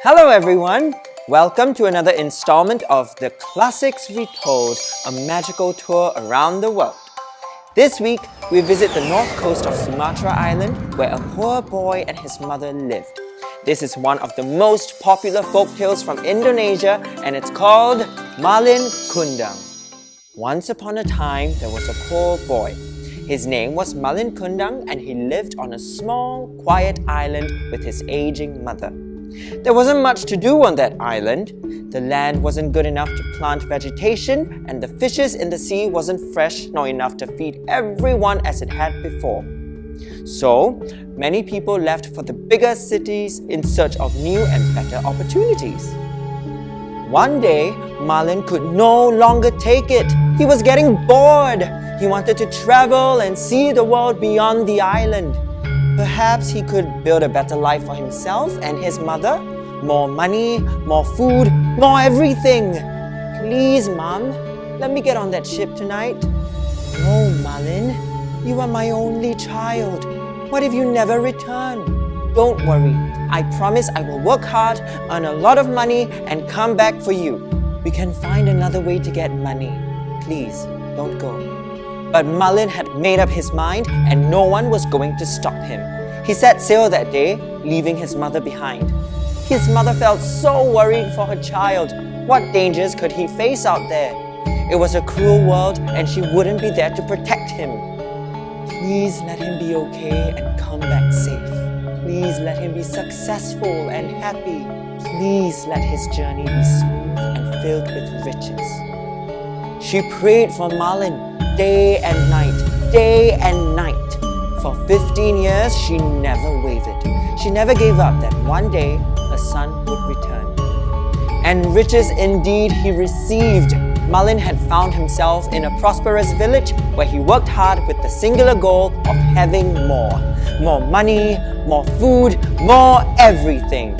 Hello everyone! Welcome to another installment of The Classics Retold, a magical tour around the world. This week, we visit the north coast of Sumatra Island, where a poor boy and his mother lived. This is one of the most popular folktales from Indonesia, and it's called Malin Kundang. Once upon a time, there was a poor boy. His name was Malin Kundang, and he lived on a small, quiet island with his aging mother. There wasn't much to do on that island. The land wasn't good enough to plant vegetation, and the fishes in the sea wasn't fresh nor enough to feed everyone as it had before. So, many people left for the bigger cities in search of new and better opportunities. One day, Malin could no longer take it. He was getting bored. He wanted to travel and see the world beyond the island. Perhaps he could build a better life for himself and his mother. More money, more food, more everything. Please, Mom, let me get on that ship tonight. No, Malin, you are my only child. What if you never return? Don't worry. I promise I will work hard, earn a lot of money, and come back for you. We can find another way to get money. Please, don't go. But Malin had made up his mind, and no one was going to stop him. He set sail that day, leaving his mother behind. His mother felt so worried for her child. What dangers could he face out there? It was a cruel world, and she wouldn't be there to protect him. Please let him be okay and come back safe. Please let him be successful and happy. Please let his journey be smooth and filled with riches. She prayed for Malin day and night. For 15 years, she never wavered. She never gave up that one day her son would return. And riches indeed he received. Malin had found himself in a prosperous village where he worked hard with the singular goal of having more. More money, more food, more everything.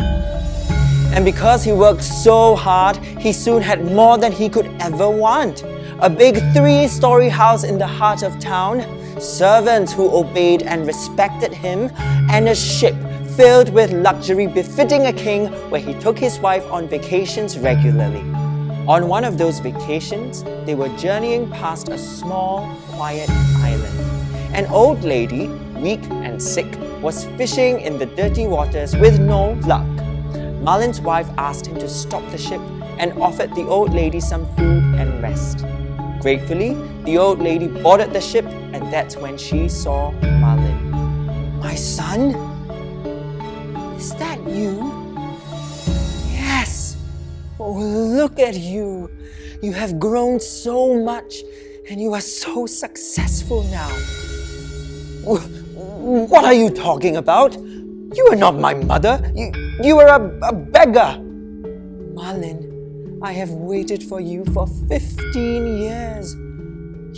And because he worked so hard, he soon had more than he could ever want. A big 3-story house in the heart of town, servants who obeyed and respected him, and a ship filled with luxury befitting a king where he took his wife on vacations regularly. On one of those vacations, they were journeying past a small, quiet island. An old lady, weak and sick, was fishing in the dirty waters with no luck. Malin's wife asked him to stop the ship and offered the old lady some food and rest. Gratefully, the old lady boarded the ship, and that's when she saw Malin. My son? Is that you? Yes! Oh, look at you! You have grown so much, and you are so successful now. What are you talking about? You are not my mother. You are a beggar. Malin, I have waited for you for 15 years.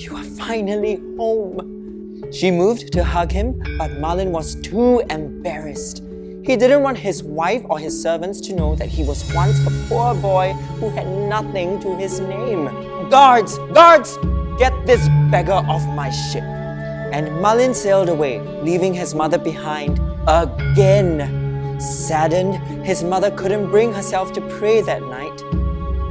You are finally home. She moved to hug him, but Malin was too embarrassed. He didn't want his wife or his servants to know that he was once a poor boy who had nothing to his name. Guards! Guards! Get this beggar off my ship. And Malin sailed away, leaving his mother behind again. Saddened, his mother couldn't bring herself to pray that night.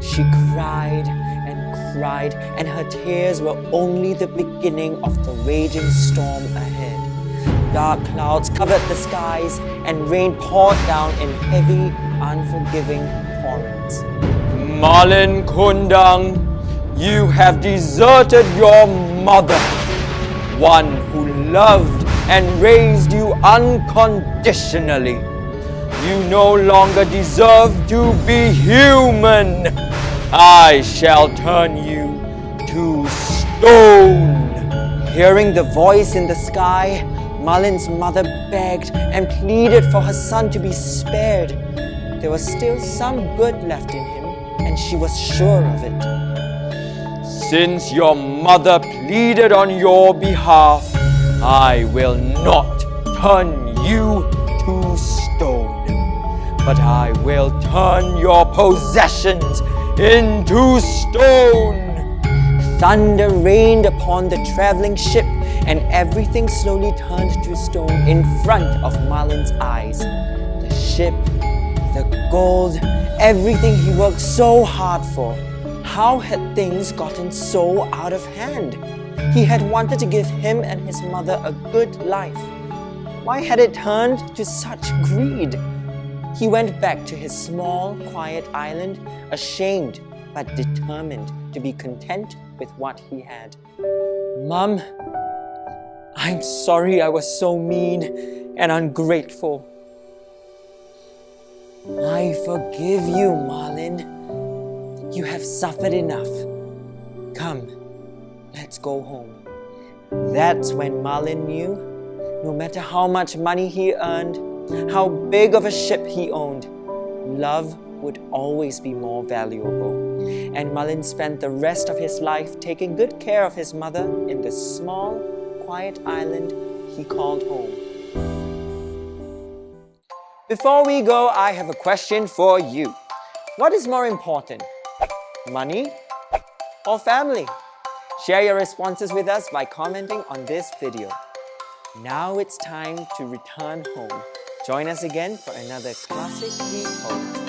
She cried, and her tears were only the beginning of the raging storm ahead. Dark clouds covered the skies, and rain poured down in heavy, unforgiving torrents. Malin Kundang, you have deserted your mother, one who loved and raised you unconditionally. You no longer deserve to be human. I shall turn you to stone. Hearing the voice in the sky, Malin's mother begged and pleaded for her son to be spared. There was still some good left in him, and she was sure of it. Since your mother pleaded on your behalf, I will not turn you to stone, but I will turn your possessions into stone. Thunder rained upon the traveling ship, and everything slowly turned to stone in front of Malin's eyes. The ship, The gold, everything he worked so hard for. How had things gotten so out of hand? He had wanted to give him and his mother a good life. Why had it turned to such greed? He went back to his small, quiet island, ashamed but determined to be content with what he had. Mom, I'm sorry I was so mean and ungrateful. I forgive you, Malin. You have suffered enough. Come, let's go home. That's when Malin knew, no matter how much money he earned, how big of a ship he owned, love would always be more valuable. And Malin spent the rest of his life taking good care of his mother in the small, quiet island he called home. Before we go, I have a question for you. What is more important, money or family? Share your responses with us by commenting on this video. Now it's time to return home. Join us again for another classic retold.